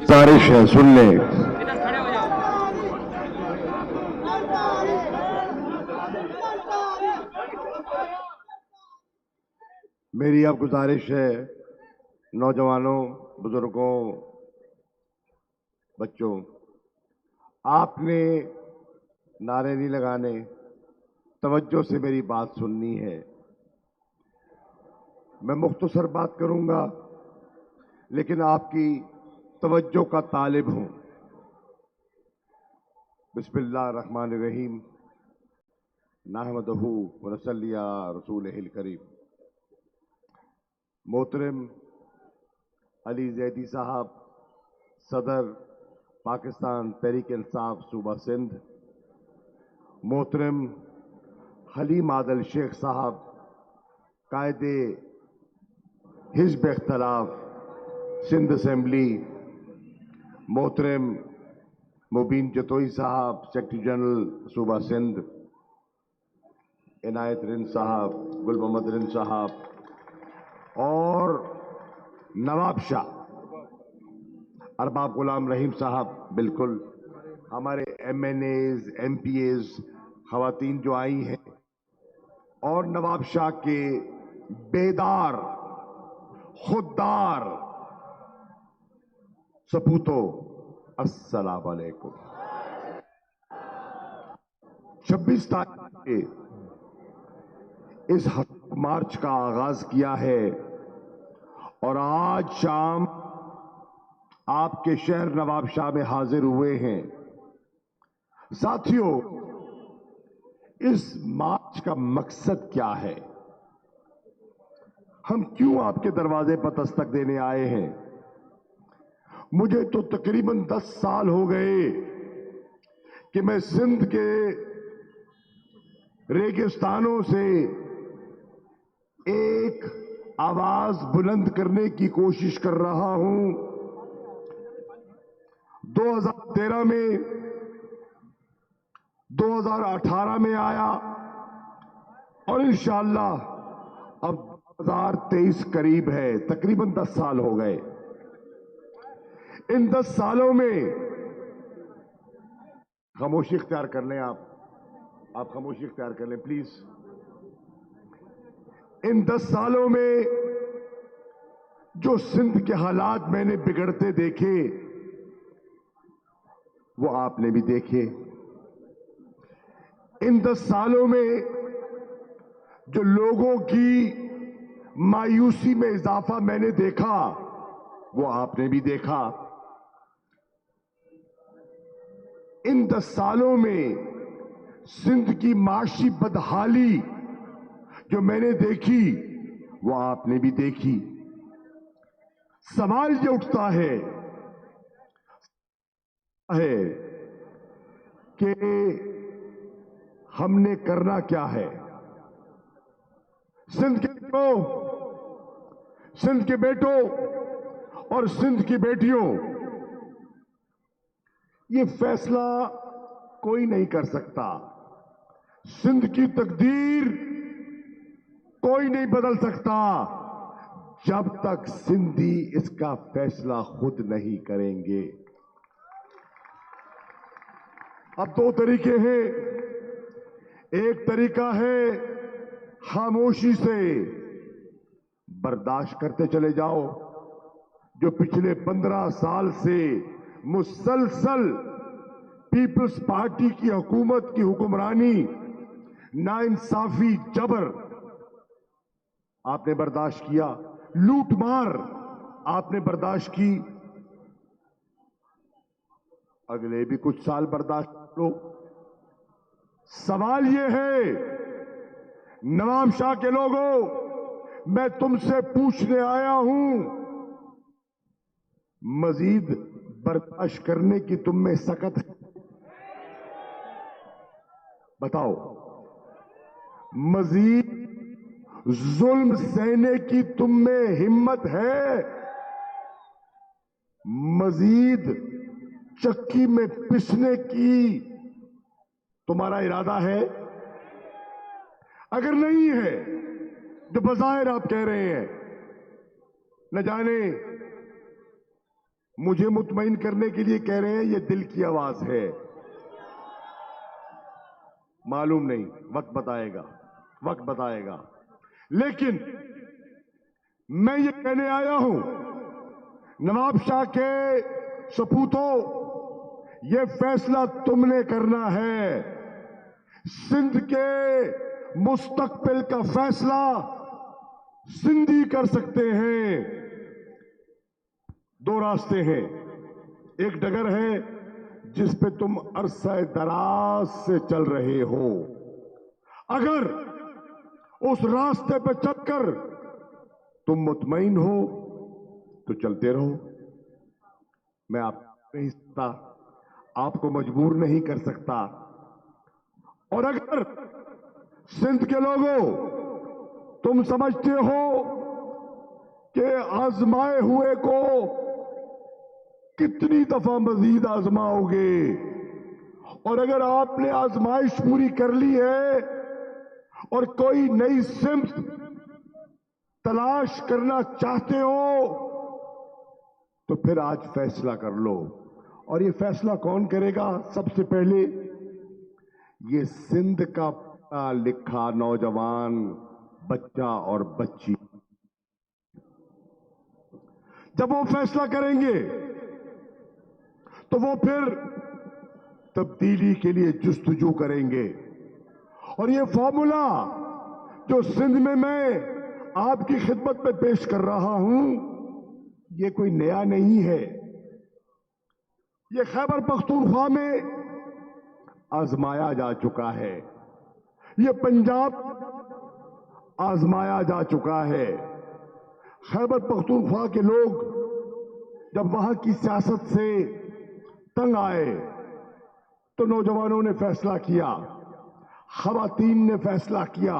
गुजारिश है, सुन लें। मेरी अब गुजारिश है, नौजवानों, बुजुर्गों, बच्चों, आपने नारे नहीं लगाने, तवज्जो से मेरी बात सुननी है। मैं मुख्तसर बात करूंगा, लेकिन आपकी तवज्जो का तालिब हूं। बिस्मिल्लाह रहमान रहीम, नहमदहू व नसल्ली अला रसूलिहिल करीम। मोहतरम अली जैदी साहब, सदर पाकिस्तान तहरीक इंसाफ सूबा सिंध, मोहतरम हलीम आदल शेख साहब, कायदे हिज़्ब इख्तिलाफ सिंध असेंबली, मोहतरम मुबीन जतोई साहब, सेक्रेटरी जनरल सूबा सिंध, इनायत रिंद साहब, गुल मोहम्मद रिंद साहब और नवाब शाह, अरबाब गुलाम रहीम साहब, बिल्कुल हमारे MNAs, MPAs, खवातीन जो आई हैं, और नवाब शाह के बेदार, खुददार सपूतों, अस्सलाम वालेकुम। 26 तारीख के इस मार्च का आगाज किया है और आज शाम आपके शहर नवाबशाह में हाजिर हुए हैं। साथियों, इस मार्च का मकसद क्या है? हम क्यों आपके दरवाजे पर दस्तक देने आए हैं? मुझे तो तकरीबन 10 साल हो गए कि मैं सिंध के रेगिस्तानों से एक आवाज बुलंद करने की कोशिश कर रहा हूं। 2013 में, 2018 में आया और इंशाअल्लाह अब 2023 करीब है, तकरीबन 10 साल हो गए। इन 10 सालों में खामोशी इख्तियार कर लें, आप खामोशी इख्तियार कर लें प्लीज। इन 10 सालों में जो सिंध के हालात मैंने बिगड़ते देखे वो आपने भी देखे। इन 10 सालों में जो लोगों की मायूसी में इजाफा मैंने देखा वो आपने भी देखा। इन 10 सालों में सिंध की माशी बदहाली जो मैंने देखी वो आपने भी देखी। सवाल ये उठता है कि हमने करना क्या है? सिंध के लोगों, सिंध के बेटों और सिंध की बेटियों, ये फैसला कोई नहीं कर सकता। सिंध की तकदीर कोई नहीं बदल सकता जब तक सिंधी इसका फैसला खुद नहीं करेंगे। अब 2 तरीके हैं। एक तरीका है खामोशी से बर्दाश्त करते चले जाओ, जो पिछले 15 साल से मुसलसल पीपल्स पार्टी की हुकूमत की हुक्मरानी, नाइंसाफी, जबर आपने बर्दाश्त किया, लूटमार आपने बर्दाश्त की। अगले भी कुछ साल बर्दाश्त करो। सवाल यह है, नवाब शाह के लोगों, मैं तुमसे पूछने आया हूं, मजीद बर्दाश्त करने की तुम में सकत है? बताओ, मजीद जुल्म सहने की तुम में हिम्मत है? मजीद चक्की में पिसने की तुम्हारा इरादा है? अगर नहीं है, जो बज़ाहिर आप कह रहे हैं, न जाने मुझे मुतमईन करने के लिए कह रहे हैं ये दिल की आवाज है। मालूम नहीं, वक्त बताएगा, वक्त बताएगा। लेकिन मैं ये कहने आया हूं, नवाब शाह के सपूतों, ये फैसला तुमने करना है। सिंध के मुस्तकबिल का फैसला सिंधी कर सकते हैं। दो रास्ते हैं। एक डगर है जिस पे तुम अरसा दराज से चल रहे हो। अगर उस रास्ते पे चलकर तुम मुतमईन हो तो चलते रहो। मैं आप नहीं सकता, आपको मजबूर नहीं कर सकता। और अगर सिंध के लोगों तुम समझते हो कि आजमाए हुए को कितनी दफा मजीद आजमाओगे, और अगर आपने आजमाइश पूरी कर ली है और कोई नई सिमत तलाश करना चाहते हो तो फिर आज फैसला कर लो। और ये फैसला कौन करेगा? सबसे पहले ये सिंध का पढ़ा लिखा नौजवान, बच्चा और बच्ची। जब वो फैसला करेंगे तो वो फिर तब्दीली के लिए जुस्तजू करेंगे। और ये फॉर्मूला जो सिंध में मैं आपकी खिदमत में पेश कर रहा हूं, ये कोई नया नहीं है। ये खैबर पख्तूनख्वा में आजमाया जा चुका है, ये पंजाब आजमाया जा चुका है। खैबर पख्तूनख्वा के लोग जब वहां की सियासत से तंग आए तो नौजवानों ने फैसला किया, खवातीन ने फैसला किया,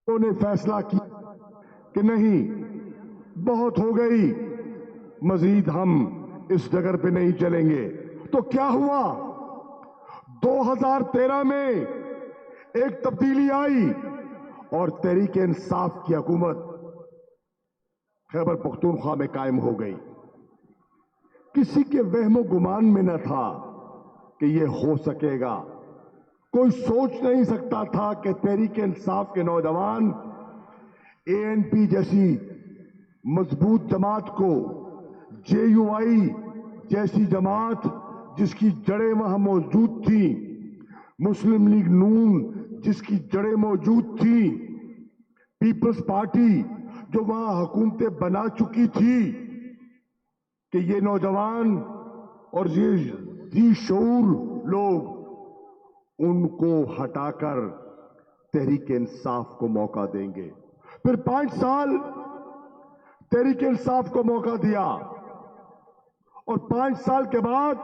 उन्होंने फैसला किया कि नहीं, बहुत हो गई, मजीद हम इस जगह पे नहीं चलेंगे। तो क्या हुआ? 2013 में एक तब्दीली आई और तहरीक इंसाफ की हुकूमत खैबर पख्तूनख्वा में कायम हो गई। किसी के वहमो गुमान में न था कि यह हो सकेगा। कोई सोच नहीं सकता था कि तहरीक इंसाफ के नौजवान एएनपी जैसी मजबूत जमात को, जेयूआई जैसी जमात जिसकी जड़ें वहां मौजूद थी, मुस्लिम लीग नून जिसकी जड़ें मौजूद थी, पीपल्स पार्टी जो वहां हुकूमतें बना चुकी थी, कि ये नौजवान और ये जी शऊर लोग उनको हटाकर तहरीक इंसाफ को मौका देंगे। फिर 5 साल तहरीक इंसाफ को मौका दिया और 5 साल के बाद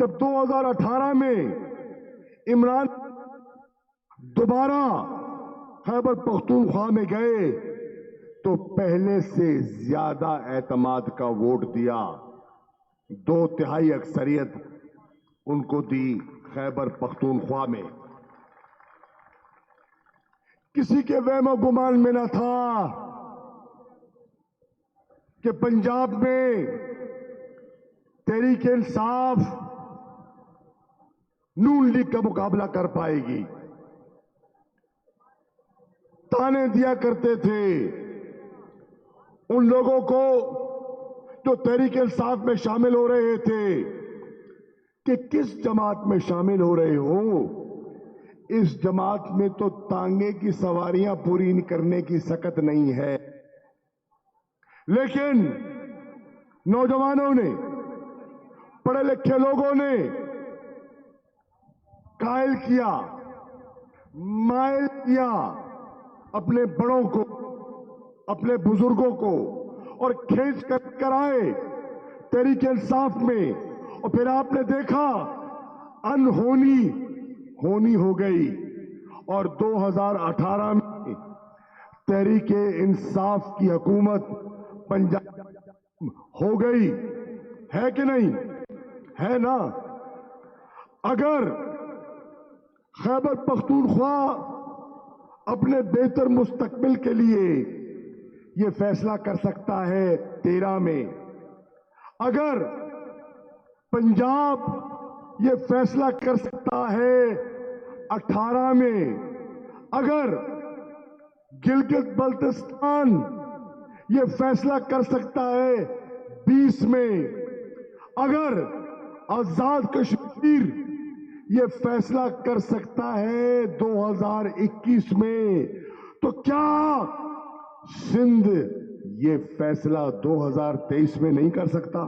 जब 2018 में इमरान दोबारा खैबर पख्तूनख्वा में गए तो पहले से ज्यादा एतमाद का वोट दिया। 2/3 अक्सरियत उनको दी खैबर पख्तूनख्वा में। किसी के वहम गुमान में न था कि पंजाब में तहरीक इंसाफ नून लीग का मुकाबला कर पाएगी। ताने दिया करते थे उन लोगों को जो तहरीक इंसाफ में शामिल हो रहे थे कि किस जमात में शामिल हो रहे हो, इस जमात में तो तांगे की सवारियां पूरी करने की सकत नहीं है। लेकिन नौजवानों ने, पढ़े लिखे लोगों ने कायल किया, मायल किया अपने बड़ों को, अपने बुजुर्गों को, और खींच कर आए तहरीक इंसाफ में। और फिर आपने देखा अनहोनी होनी हो गई और 2018 में तहरीक इंसाफ की हुकूमत पंजाब हो गई। है कि नहीं? है ना? अगर खैबर पख्तूनख्वा अपने बेहतर मुस्तकबिल के लिए यह फैसला कर सकता है 13 में, अगर पंजाब ये फैसला कर सकता है 18 में, अगर गिलगित बल्तिस्तान ये फैसला कर सकता है 20 में, अगर आजाद कश्मीर ये फैसला कर सकता है 2021 में, तो क्या सिंध ये फैसला 2023 में नहीं कर सकता?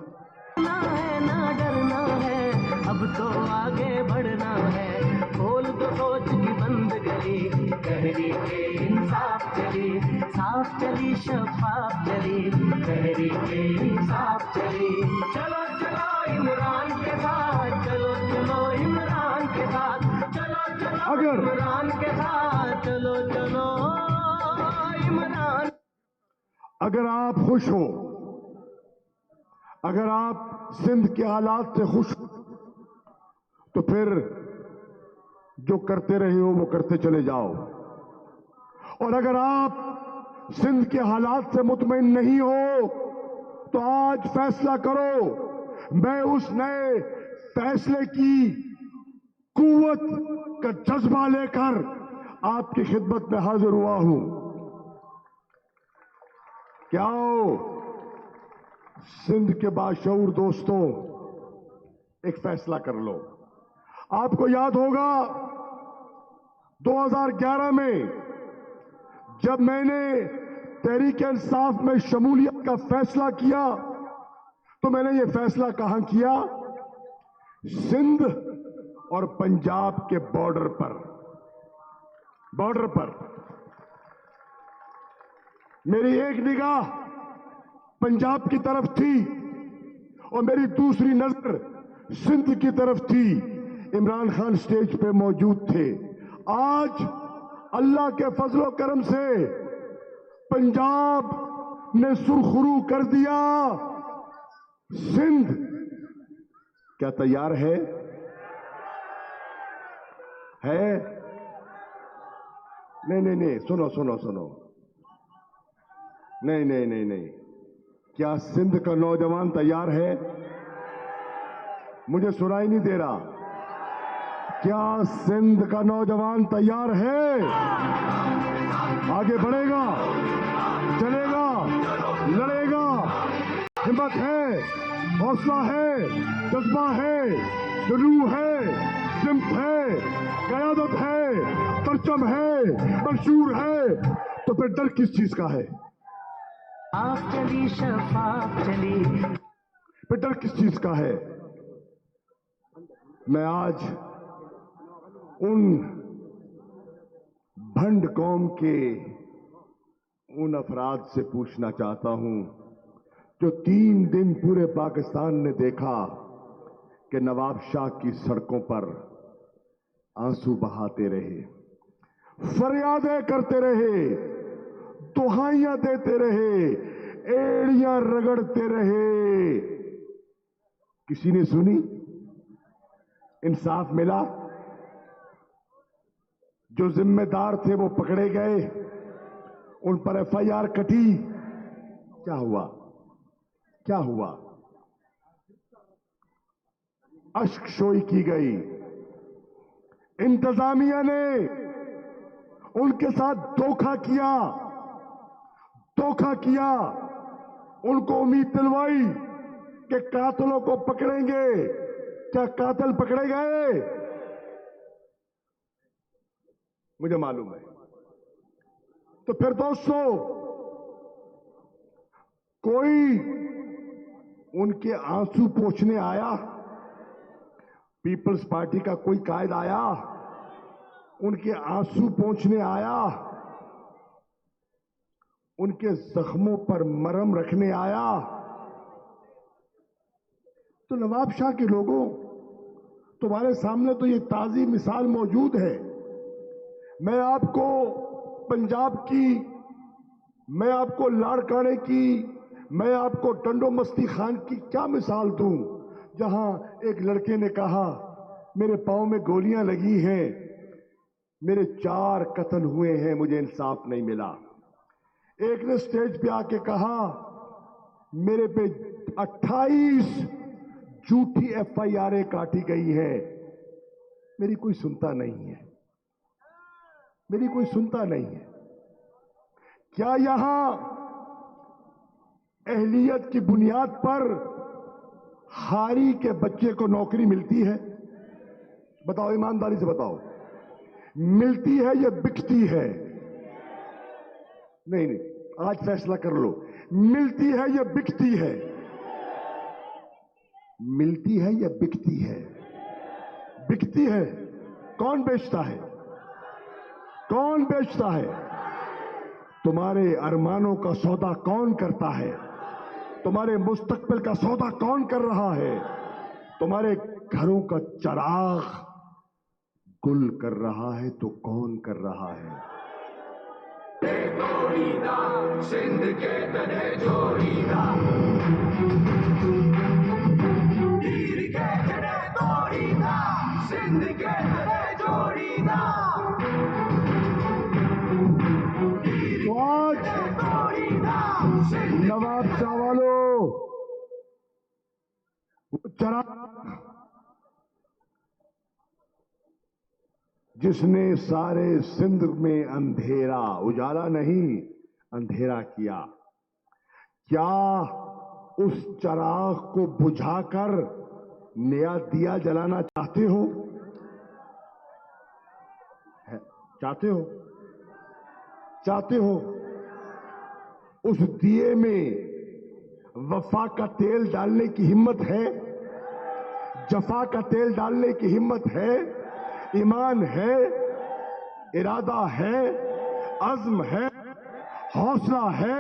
ना है ना डरना है, अब तो आगे बढ़ना है। खोल दो सोच की बंद गली, तहरीक इंसाफ चली, साफ चली शफाफ चली, तहरीक इंसाफ चली। चलो चलो इमरान के साथ, चलो चलो इमरान के साथ, चलो चलो अगर इमरान के साथ, चलो चलो इमरान। अगर आप खुश हो, अगर आप सिंध के हालात से खुश हो, तो फिर जो करते रहे हो वो करते चले जाओ। और अगर आप सिंध के हालात से मुतमईन नहीं हो, तो आज फैसला करो। मैं उस नए फैसले की कुव्वत का जज्बा लेकर आपकी खिदमत में हाजिर हुआ हूं। क्या हो सिंध के बाशऊर दोस्तों, एक फैसला कर लो। आपको याद होगा 2011 में जब मैंने तहरीक इंसाफ में शमूलियत का फैसला किया, तो मैंने ये फैसला कहां किया? सिंध और पंजाब के बॉर्डर पर। मेरी एक निगाह पंजाब की तरफ थी और मेरी दूसरी नजर सिंध की तरफ थी। इमरान खान स्टेज पे मौजूद थे। आज अल्लाह के फजलो करम से पंजाब ने सुरखरू कर दिया। सिंध क्या तैयार है? नहीं, सुनो। नहीं। क्या सिंध का नौजवान तैयार है? मुझे सुनाई नहीं दे रहा। क्या सिंध का नौजवान तैयार है? आगे बढ़ेगा, चलेगा, लड़ेगा। हिम्मत है, हौसला है, जज्बा है, रूह है, सिमत है, क़यादत है, परचम है, मंशूर है। तो फिर डर किस चीज का है? साफ चली शफाफ चली। फिर डर किस चीज का है? मैं आज उन भंड कौम के उन अफराद से पूछना चाहता हूं जो 3 दिन पूरे पाकिस्तान ने देखा कि नवाब शाह की सड़कों पर आंसू बहाते रहे, फरियादें करते रहे, दुहाइयां देते रहे, एड़ियां रगड़ते रहे। किसी ने सुनी? इंसाफ मिला? जो जिम्मेदार थे वो पकड़े गए, उन पर एफआईआर कटी। क्या हुआ? अश्कशोई की गई। इंतजामिया ने उनके साथ धोखा किया। उनको उम्मीद दिलवाई कि कातिलों को पकड़ेंगे। क्या कातिल पकड़े गए? मुझे मालूम है। तो फिर दोस्तों, कोई उनके आंसू पोंछने आया? पीपल्स पार्टी का कोई कायद आया? उनके आंसू पोंछने आया? उनके जख्मों पर मरहम रखने आया? तो नवाब शाह के लोगों, तुम्हारे सामने तो ये ताजी मिसाल मौजूद है। मैं आपको पंजाब की, मैं आपको लाड़काने की, मैं आपको टंडो मस्ती खान की क्या मिसाल दूं, जहां एक लड़के ने कहा मेरे पांव में गोलियां लगी हैं, मेरे 4 कत्ल हुए हैं, मुझे इंसाफ नहीं मिला। एक ने स्टेज पे आके कहा मेरे पे 28 झूठी FIR काटी गई है। मेरी कोई सुनता नहीं है, मेरी कोई सुनता नहीं है। क्या यहां अहलियत की बुनियाद पर हारी के बच्चे को नौकरी मिलती है? बताओ, ईमानदारी से बताओ, मिलती है या बिकती है? नहीं नहीं, आज फैसला कर लो, मिलती है या बिकती है? मिलती है या बिकती है? बिकती है। कौन बेचता है? कौन बेचता है? तुम्हारे अरमानों का सौदा कौन करता है? तुम्हारे मुस्तकबिल का सौदा कौन कर रहा है? तुम्हारे घरों का चराग गुल कर रहा है तो कौन कर रहा है? तोड़ीदा सिंध के तने जोड़ीदा, तीर के तने तोड़ीदा, सिंध के तने जोड़ीदा, तो आज नवाब शाह वालों, चराग जिसने सारे सिंध में अंधेरा, उजाला नहीं अंधेरा किया, क्या उस चराग को बुझाकर नया दिया जलाना चाहते हो? चाहते हो? चाहते हो? उस दिए में वफा का तेल डालने की हिम्मत है? जफा का तेल डालने की हिम्मत है? ईमान है, इरादा है, अज़्म है, हौसला है,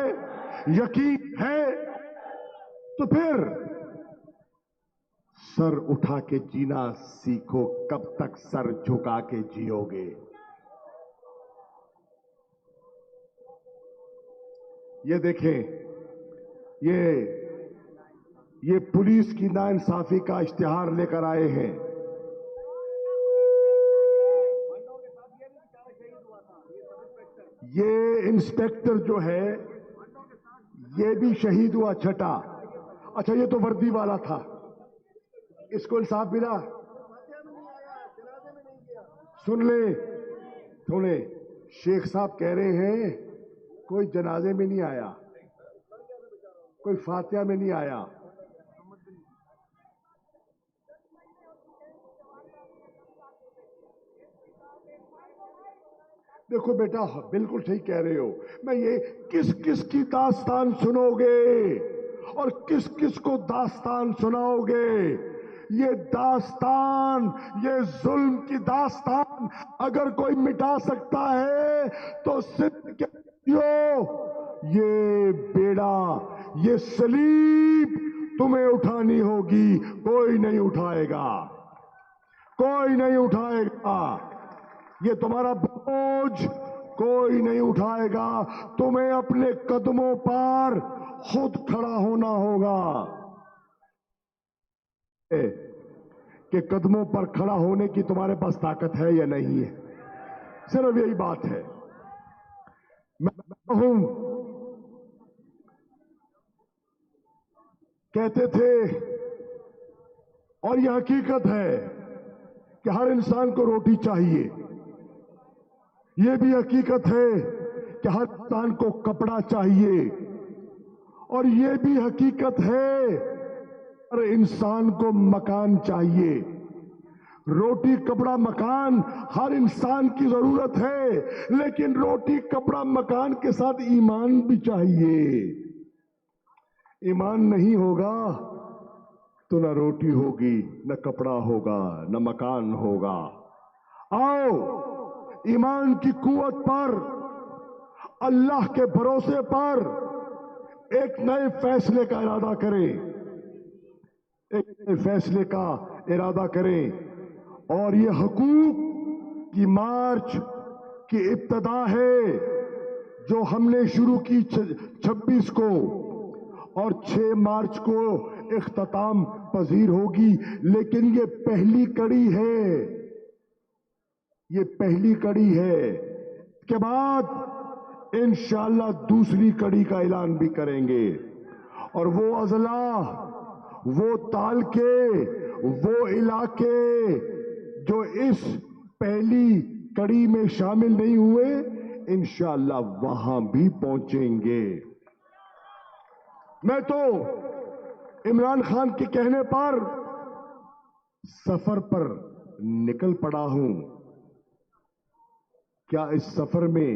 यकीन है, तो फिर सर उठा के जीना सीखो। कब तक सर झुका के जियोगे? ये देखें, ये पुलिस की नाइंसाफी का इश्तिहार लेकर आए हैं। ये इंस्पेक्टर जो है, ये भी शहीद हुआ छठा। अच्छा, ये तो वर्दी वाला था, इसको इंसाफ मिला? सुन ले, शेख साहब कह रहे हैं कोई जनाजे में नहीं आया, कोई फातिहा में नहीं आया। देखो बेटा, बिल्कुल ठीक कह रहे हो। मैं ये किस किस की दास्तान सुनोगे और किस किस को दास्तान सुनाओगे? ये दास्तान, ये जुल्म की दास्तान अगर कोई मिटा सकता है तो सिद्ध के ये बेड़ा, ये सलीब तुम्हें उठानी होगी। कोई नहीं उठाएगा, कोई नहीं उठाएगा। ये तुम्हारा बोझ कोई नहीं उठाएगा। तुम्हें अपने कदमों पर खुद खड़ा होना होगा। कि कदमों पर खड़ा होने की तुम्हारे पास ताकत है या नहीं है, सिर्फ यही बात है। मैं हूं, कहते थे, और यह हकीकत है कि हर इंसान को रोटी चाहिए। यह भी हकीकत है कि हर इंसान को कपड़ा चाहिए, और यह भी हकीकत है हर इंसान को मकान चाहिए। रोटी, कपड़ा, मकान हर इंसान की जरूरत है, लेकिन रोटी, कपड़ा, मकान के साथ ईमान भी चाहिए। ईमान नहीं होगा तो न रोटी होगी, न कपड़ा होगा, न मकान होगा। आओ, ईमान की कुव्वत पर, अल्लाह के भरोसे पर एक नए फैसले का इरादा करें, एक नए फैसले का इरादा करें। और ये हकूक की मार्च की इब्तिदा है जो हमने शुरू की 26 को, और 6 मार्च को इख्तिताम पजीर होगी। लेकिन ये पहली कड़ी है, ये पहली कड़ी है। इसके बाद इंशाअल्लाह दूसरी कड़ी का ऐलान भी करेंगे। اور وہ اضلاع، وہ تعلقے، وہ علاقے جو اس پہلی کڑی میں شامل نہیں ہوئے، انشاءاللہ وہاں بھی پہنچیں گے۔ میں تو عمران خان کے کہنے پر سفر پر نکل پڑا ہوں۔ کیا اس سفر میں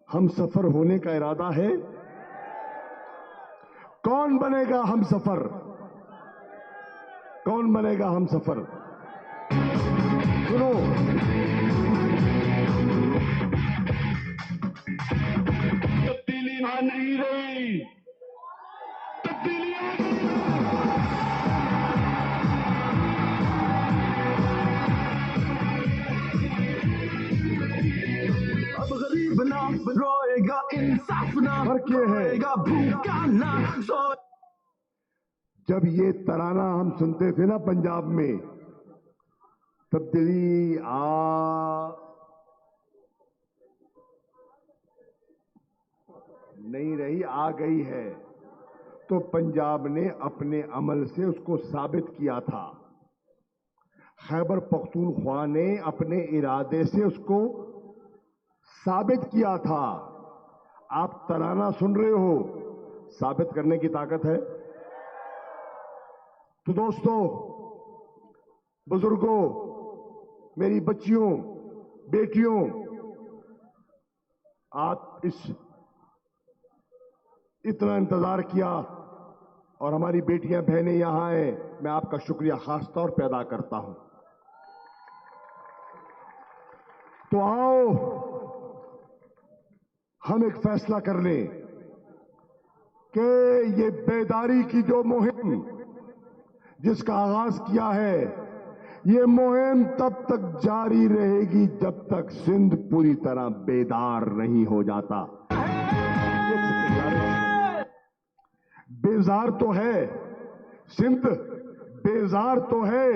ہم سفر ہونے کا ارادہ ہے؟ کون بنے گا ہم سفر؟ کون بنے گا ہم سفر؟ سنو، تبدیلی مان نہیں رہی، تبدیلی اب غریب نہ روئے گا، انصاف نہ فرق یہ ہے، روئے گا، بھوکا نہ سوئے۔ جب یہ ترانہ ہم سنتے تھے نا پنجاب میں، تبدیلی نہیں رہی، آ گئی ہے، تو پنجاب نے اپنے عمل سے اس کو ثابت کیا تھا۔ خیبر پختونخوا نے اپنے ارادے سے اس کو ثابت کیا تھا۔ آپ ترانہ سن رہے ہو، ثابت کرنے کی طاقت ہے۔ تو دوستو، بزرگوں، میری بچیوں، بیٹیوں، آپ اتنا انتظار کیا اور ہماری بیٹیاں بہنیں یہاں ہیں، میں آپ کا شکریہ خاص طور پہ ادا کرتا ہوں۔ تو آؤ ہم ایک فیصلہ کر لیں کہ یہ بیداری کی جو مہم جس کا آغاز کیا ہے، یہ مہم تب تک جاری رہے گی جب تک سندھ پوری طرح بیدار نہیں ہو جاتا۔ بیزار تو ہے سندھ، بیزار تو ہے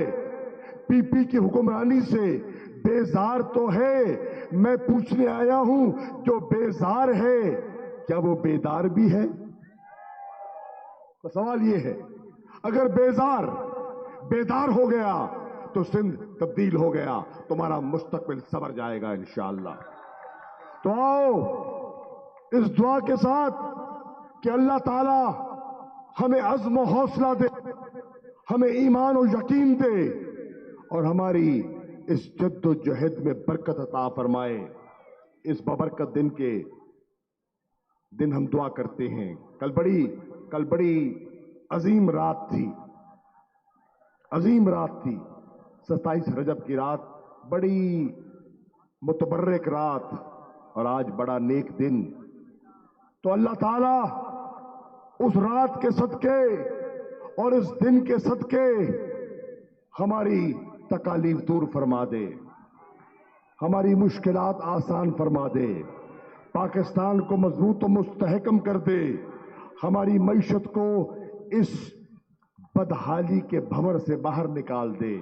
پی پی کی حکمرانی سے، بیزار تو ہے۔ میں پوچھنے آیا ہوں، جو بیزار ہے کیا وہ بیدار بھی ہے؟ تو سوال یہ ہے، اگر بیدار ہو گیا تو سندھ تبدیل ہو گیا، تمہارا مستقبل سنور جائے گا انشاءاللہ۔ تو آؤ اس دعا کے ساتھ کہ اللہ تعالی ہمیں عزم و حوصلہ دے، ہمیں ایمان و یقین دے، اور ہماری اس جد و جہد میں برکت عطا فرمائے۔ اس بابرکت دن ہم دعا کرتے ہیں۔ کل بڑی عظیم رات تھی، 27 رجب کی رات، بڑی متبرک رات، اور آج بڑا نیک دن۔ تو اللہ تعالیٰ اس رات کے صدقے اور اس دن کے صدقے ہماری تکالیف دور فرما دے، ہماری مشکلات آسان فرما دے، پاکستان کو مضبوط و مستحکم کر دے، ہماری معیشت کو اس بدحالی کے بھنور سے باہر نکال دے،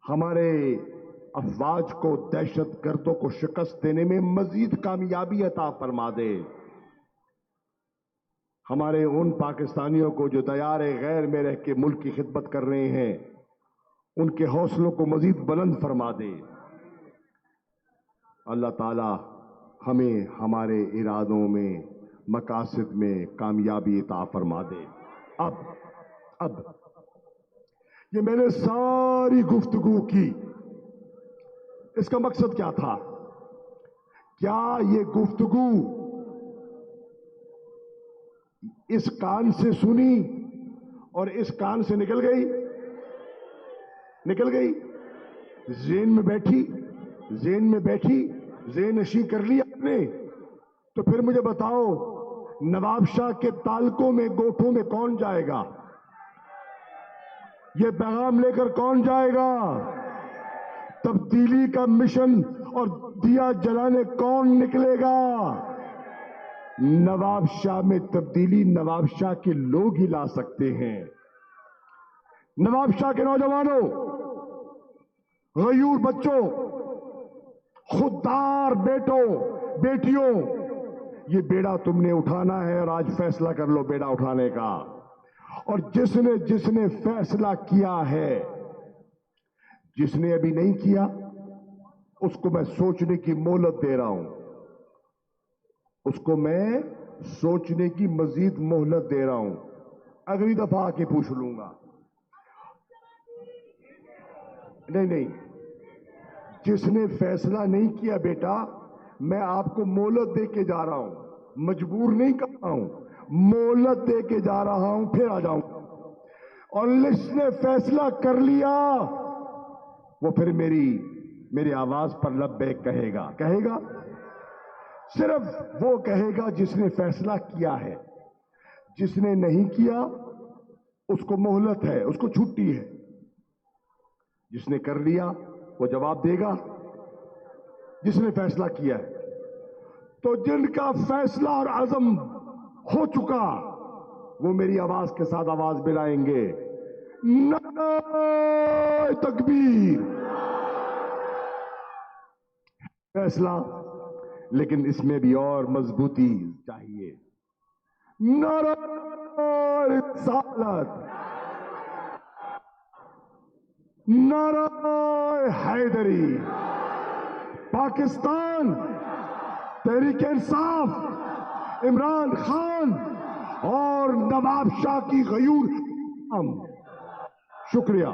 ہمارے افواج کو دہشت گردوں کو شکست دینے میں مزید کامیابی عطا فرما دے، ہمارے ان پاکستانیوں کو جو دیار غیر میں رہ کے ملک کی خدمت کر رہے ہیں، ان کے حوصلوں کو مزید بلند فرما دے۔ اللہ تعالی ہمیں ہمارے ارادوں میں، مقاصد میں کامیابی عطا فرما دے۔ اب یہ میں نے ساری گفتگو کی، اس کا مقصد کیا تھا؟ کیا یہ گفتگو اس کان سے سنی اور اس کان سے نکل گئی، ذہن میں بیٹھی، ذہن نشیں کر لی آپ نے؟ تو پھر مجھے بتاؤ، نواب شاہ کے تعلقوں میں، گوٹھوں میں کون جائے گا؟ یہ پیغام لے کر کون جائے گا؟ تبدیلی کا مشن اور دیا جلانے کون نکلے گا؟ نواب شاہ میں تبدیلی نواب شاہ کے لوگ ہی لا سکتے ہیں۔ نواب شاہ کے نوجوانوں، غیور بچوں، خوددار بیٹوں بیٹیوں، یہ بیڑا تم نے اٹھانا ہے اور آج فیصلہ کر لو بیڑا اٹھانے کا. اور جس نے فیصلہ کیا ہے, جس نے ابھی نہیں کیا اس کو میں سوچنے کی مہلت دے رہا ہوں, اس کو میں سوچنے کی مزید مہلت دے رہا ہوں. اگلی دفعہ آ کے پوچھ لوں گا. نہیں, جس نے فیصلہ نہیں کیا بیٹا, میں آپ کو مہلت دے کے جا رہا ہوں, مجبور نہیں کر رہا ہوں, مہلت دے کے جا رہا ہوں, پھر آ جاؤں. اور جس نے فیصلہ کر لیا وہ پھر میری آواز پر لبیک کہے گا. صرف وہ کہے گا جس نے فیصلہ کیا ہے. جس نے نہیں کیا اس کو مہلت ہے, اس کو چھٹی ہے. جس نے کر لیا وہ جواب دے گا. جس نے فیصلہ کیا ہے, تو جن کا فیصلہ اور عزم ہو چکا وہ میری آواز کے ساتھ آواز ملائیں گے, نعرہ تکبیر. فیصلہ, لیکن اس میں بھی اور مضبوطی چاہیے. نعرہ رسالت, نعرہ حیدری. پاکستان, تحریک انصاف, عمران خان اور نواب شاہ کی غیور. شکریہ.